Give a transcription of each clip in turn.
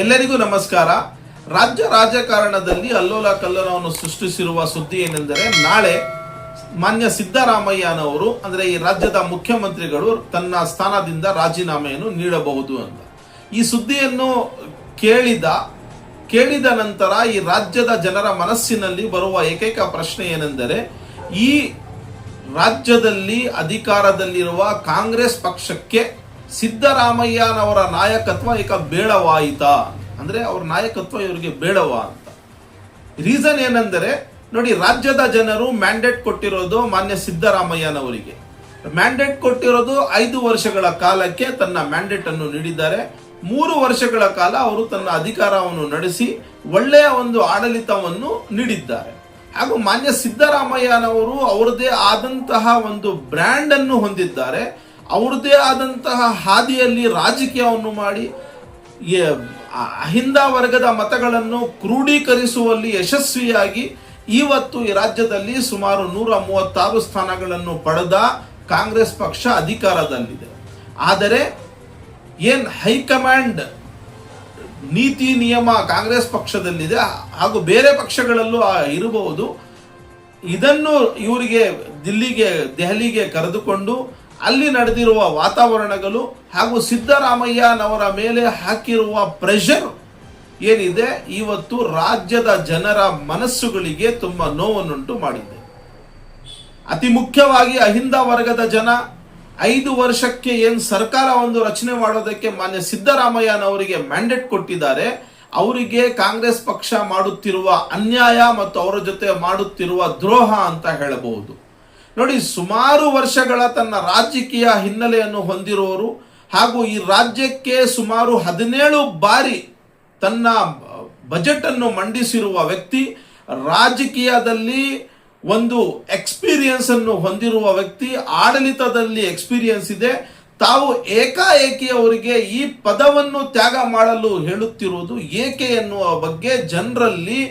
ಎಲ್ಲರಿಗೂ ನಮಸ್ಕಾರ. ರಾಜ್ಯ ರಾಜಕಾರಣದಲ್ಲಿ ಅಲ್ಲೋಲ ಕಲ್ಲೋಲವನ್ನು ಸೃಷ್ಟಿಸಿರುವ ಸುದ್ದಿ ಏನೆಂದರೆ, ನಾಳೆ ಮಾನ್ಯ ಸಿದ್ದರಾಮಯ್ಯನವರು ಅಂದರೆ ಈ ರಾಜ್ಯದ ಮುಖ್ಯಮಂತ್ರಿಗಳು ತನ್ನ ಸ್ಥಾನದಿಂದ ರಾಜೀನಾಮೆಯನ್ನು ನೀಡಬಹುದು ಅಂತ. ಈ ಸುದ್ದಿಯನ್ನು ಕೇಳಿದ ನಂತರ ಈ ರಾಜ್ಯದ ಜನರ ಮನಸ್ಸಿನಲ್ಲಿ ಬರುವ ಏಕೈಕ ಪ್ರಶ್ನೆ ಏನೆಂದರೆ, ಈ ರಾಜ್ಯದಲ್ಲಿ ಅಧಿಕಾರದಲ್ಲಿರುವ ಕಾಂಗ್ರೆಸ್ ಪಕ್ಷಕ್ಕೆ ಸಿದ್ದರಾಮಯ್ಯನವರ ನಾಯಕತ್ವ ಈಗ ಬೇಡವಾಯಿತಾ, ಅಂದ್ರೆ ಅವರ ನಾಯಕತ್ವ ಇವರಿಗೆ ಬೇಡವಾ ಅಂತ. ರೀಸನ್ ಏನೆಂದರೆ ನೋಡಿ, ರಾಜ್ಯದ ಜನರು ಮ್ಯಾಂಡೇಟ್ ಕೊಟ್ಟಿರೋದು ಮಾನ್ಯ ಸಿದ್ದರಾಮಯ್ಯನವರಿಗೆ. ಮ್ಯಾಂಡೇಟ್ ಕೊಟ್ಟಿರೋದು 5 ವರ್ಷಗಳ ಕಾಲಕ್ಕೆ ತನ್ನ ಮ್ಯಾಂಡೇಟ್ ಅನ್ನು ನೀಡಿದ್ದಾರೆ. 3 ವರ್ಷಗಳ ಕಾಲ ಅವರು ತನ್ನ ಅಧಿಕಾರವನ್ನು ನಡೆಸಿ ಒಳ್ಳೆಯ ಒಂದು ಆಡಳಿತವನ್ನು ನೀಡಿದ್ದಾರೆ. ಹಾಗೂ ಮಾನ್ಯ ಸಿದ್ದರಾಮಯ್ಯನವರು ಅವರದೇ ಆದಂತಹ ಒಂದು ಬ್ರ್ಯಾಂಡ್ ಅನ್ನು ಹೊಂದಿದ್ದಾರೆ. ಅವರದೇ ಆದಂತಹ ಹಾದಿಯಲ್ಲಿ ರಾಜಕೀಯವನ್ನು ಮಾಡಿ ಅಹಿಂದ ವರ್ಗದ ಮತಗಳನ್ನು ಕ್ರೋಢೀಕರಿಸುವಲ್ಲಿ ಯಶಸ್ವಿಯಾಗಿ ಇವತ್ತು ಈ ರಾಜ್ಯದಲ್ಲಿ ಸುಮಾರು 136 ಸ್ಥಾನಗಳನ್ನು ಪಡೆದ ಕಾಂಗ್ರೆಸ್ ಪಕ್ಷ ಅಧಿಕಾರದಲ್ಲಿದೆ. ಆದರೆ ಹೈಕಮಾಂಡ್ ನೀತಿ ನಿಯಮ ಕಾಂಗ್ರೆಸ್ ಪಕ್ಷದಲ್ಲಿದೆ, ಹಾಗೂ ಬೇರೆ ಪಕ್ಷಗಳಲ್ಲೂ ಇರಬಹುದು. ಇದನ್ನು ಇವರಿಗೆ ದೆಹಲಿಗೆ ಕರೆದುಕೊಂಡು ಅಲ್ಲಿ ನಡೆದಿರುವ ವಾತಾವರಣಗಳು ಹಾಗೂ ಸಿದ್ದರಾಮಯ್ಯನವರ ಮೇಲೆ ಹಾಕಿರುವ ಪ್ರೆಷರ್ ಏನಿದೆ, ಇವತ್ತು ರಾಜ್ಯದ ಜನರ ಮನಸ್ಸುಗಳಿಗೆ ತುಂಬಾ ನೋವನ್ನುಂಟು ಮಾಡಿದೆ. ಅತಿ ಮುಖ್ಯವಾಗಿ ಅಹಿಂದ ವರ್ಗದ ಜನ 5 ವರ್ಷಕ್ಕೆ ಸರ್ಕಾರ ಒಂದು ರಚನೆ ಮಾಡೋದಕ್ಕೆ ಮಾನ್ಯ ಸಿದ್ದರಾಮಯ್ಯನವರಿಗೆ ಮ್ಯಾಂಡೇಟ್ ಕೊಟ್ಟಿದ್ದಾರೆ. ಅವರಿಗೆ ಕಾಂಗ್ರೆಸ್ ಪಕ್ಷ ಮಾಡುತ್ತಿರುವ ಅನ್ಯಾಯ ಮತ್ತು ಅವರ ಜೊತೆ ಮಾಡುತ್ತಿರುವ ದ್ರೋಹ ಅಂತ ಹೇಳಬಹುದು. ನೋಡಿ, ಸುಮಾರು ವರ್ಷಗಳ ತನ್ನ ರಾಜಕೀಯ ಹಿನ್ನೆಲೆಯನ್ನು ಹೊಂದಿರುವವರು ಹಾಗೂ ಈ ರಾಜ್ಯಕ್ಕೆ ಸುಮಾರು 17 ಬಾರಿ ತನ್ನ ಬಜೆಟ್ ಅನ್ನು ಮಂಡಿಸಿರುವ ವ್ಯಕ್ತಿ, ರಾಜಕೀಯದಲ್ಲಿ ಒಂದು ಎಕ್ಸ್ಪೀರಿಯನ್ಸ್ ಅನ್ನು ಹೊಂದಿರುವ ವ್ಯಕ್ತಿ, ಆಡಳಿತದಲ್ಲಿ ಎಕ್ಸ್ಪೀರಿಯನ್ಸ್ ಇದೆ. ತಾವು ಏಕಾಏಕಿ ಅವರಿಗೆ ಈ ಪದವನ್ನು ತ್ಯಾಗ ಮಾಡಲು ಹೇಳುತ್ತಿರುವುದು ಏಕೆ ಎನ್ನುವ ಬಗ್ಗೆ ಜನರಲ್ಲಿ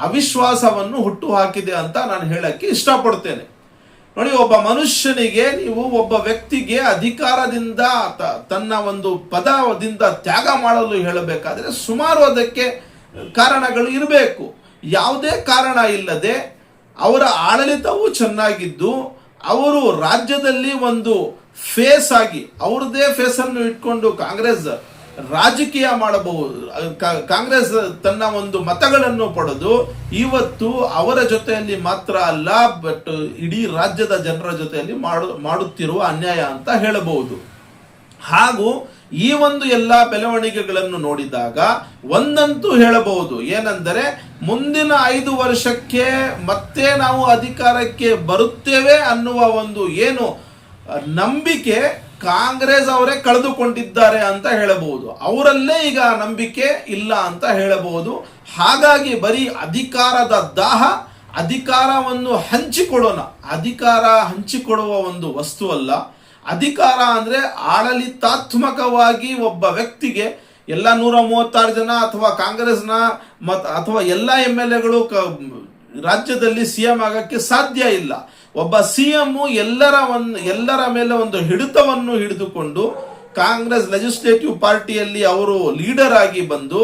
ಅವಿಶ್ವಾಸವನ್ನು ಹುಟ್ಟು ಹಾಕಿದೆ ಅಂತ ನಾನು ಹೇಳಕ್ಕೆ ಇಷ್ಟಪಡ್ತೇನೆ. ನೋಡಿ, ಒಬ್ಬ ಮನುಷ್ಯನಿಗೆ, ನೀವು ಒಬ್ಬ ವ್ಯಕ್ತಿಗೆ ಅಧಿಕಾರದಿಂದ ತನ್ನ ಒಂದು ಪದದಿಂದ ತ್ಯಾಗ ಮಾಡಲು ಹೇಳಬೇಕಾದ್ರೆ ಸುಮಾರು ಅದಕ್ಕೆ ಕಾರಣಗಳು ಇರಬೇಕು. ಯಾವುದೇ ಕಾರಣ ಇಲ್ಲದೆ ಅವರ ಆಡಳಿತವೂ ಚೆನ್ನಾಗಿದ್ದು ಅವರು ರಾಜ್ಯದಲ್ಲಿ ಒಂದು ಫೇಸ್ ಆಗಿ ಅವರದೇ ಫೇಸ್ ಅನ್ನು ಇಟ್ಕೊಂಡು ಕಾಂಗ್ರೆಸ್ ರಾಜಕೀಯ ಮಾಡಬಹುದು. ಕಾಂಗ್ರೆಸ್ ತನ್ನ ಒಂದು ಮತಗಳನ್ನು ಪಡೆದು ಇವತ್ತು ಅವರ ಜೊತೆಯಲ್ಲಿ ಮಾತ್ರ ಅಲ್ಲ, ಬಟ್ ಇಡೀ ರಾಜ್ಯದ ಜನರ ಜೊತೆಯಲ್ಲಿ ಮಾಡುತ್ತಿರುವ ಅನ್ಯಾಯ ಅಂತ ಹೇಳಬಹುದು. ಹಾಗೂ ಈ ಒಂದು ಎಲ್ಲಾ ಬೆಳವಣಿಗೆಗಳನ್ನು ನೋಡಿದಾಗ ಒಂದಂತೂ ಹೇಳಬಹುದು, ಏನೆಂದರೆ ಮುಂದಿನ 5 ವರ್ಷಕ್ಕೆ ಮತ್ತೆ ನಾವು ಅಧಿಕಾರಕ್ಕೆ ಬರುತ್ತೇವೆ ಅನ್ನುವ ಒಂದು ನಂಬಿಕೆ ಕಾಂಗ್ರೆಸ್ ಅವರೇ ಕಳೆದುಕೊಂಡಿದ್ದಾರೆ ಅಂತ ಹೇಳಬಹುದು. ಅವರಲ್ಲೇ ಈಗ ನಂಬಿಕೆ ಇಲ್ಲ ಅಂತ ಹೇಳಬಹುದು. ಹಾಗಾಗಿ ಬರೀ ಅಧಿಕಾರದ ದಾಹ, ಅಧಿಕಾರವನ್ನು ಹಂಚಿಕೊಡೋಣ, ಅಧಿಕಾರ ಹಂಚಿಕೊಡುವ ಒಂದು ವಸ್ತು ಅಲ್ಲ. ಅಧಿಕಾರ ಅಂದ್ರೆ ಆಡಳಿತಾತ್ಮಕವಾಗಿ ಒಬ್ಬ ವ್ಯಕ್ತಿಗೆ ಎಲ್ಲ 136 ಜನ ಅಥವಾ ಕಾಂಗ್ರೆಸ್ನ ಅಥವಾ ಎಲ್ಲ MLAಗಳು ರಾಜ್ಯದಲ್ಲಿ CM ಆಗಕ್ಕೆ ಸಾಧ್ಯ ಇಲ್ಲ. ಒಬ್ಬ CM ಎಲ್ಲರ ಮೇಲೆ ಒಂದು ಹಿಡಿತವನ್ನು ಹಿಡಿದುಕೊಂಡು ಕಾಂಗ್ರೆಸ್ ಲೆಜಿಸ್ಲೇಟಿವ್ ಪಾರ್ಟಿಯಲ್ಲಿ ಅವರು ಲೀಡರ್ ಆಗಿ ಬಂದು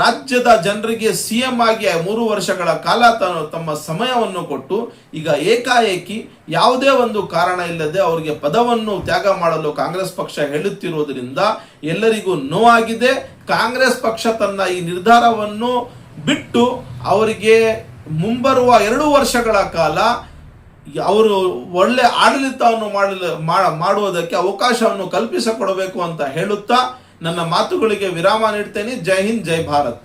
ರಾಜ್ಯದ ಜನರಿಗೆ CM ಆಗಿ 3 ವರ್ಷಗಳ ಕಾಲ ತಮ್ಮ ಸಮಯವನ್ನು ಕೊಟ್ಟು ಈಗ ಏಕಾಏಕಿ ಯಾವುದೇ ಒಂದು ಕಾರಣ ಇಲ್ಲದೆ ಅವರಿಗೆ ಪದವನ್ನು ತ್ಯಾಗ ಮಾಡಲು ಕಾಂಗ್ರೆಸ್ ಪಕ್ಷ ಹೇಳುತ್ತಿರುವುದರಿಂದ ಎಲ್ಲರಿಗೂ ನೋವಾಗಿದೆ. ಕಾಂಗ್ರೆಸ್ ಪಕ್ಷ ತನ್ನ ಈ ನಿರ್ಧಾರವನ್ನು ಬಿಟ್ಟು ಅವರಿಗೆ ಮುಂಬರುವ 2 ವರ್ಷಗಳ ಕಾಲ ಅವರು ಒಳ್ಳೆ ಆಡಳಿತವನ್ನು ಮಾಡುವುದಕ್ಕೆ ಅವಕಾಶವನ್ನು ಕಲ್ಪಿಸಿಕೊಡಬೇಕು ಅಂತ ಹೇಳುತ್ತಾ ನನ್ನ ಮಾತುಗಳಿಗೆ ವಿರಾಮ ನೀಡ್ತೇನೆ. ಜೈ ಹಿಂದ್, ಜೈ ಭಾರತ್.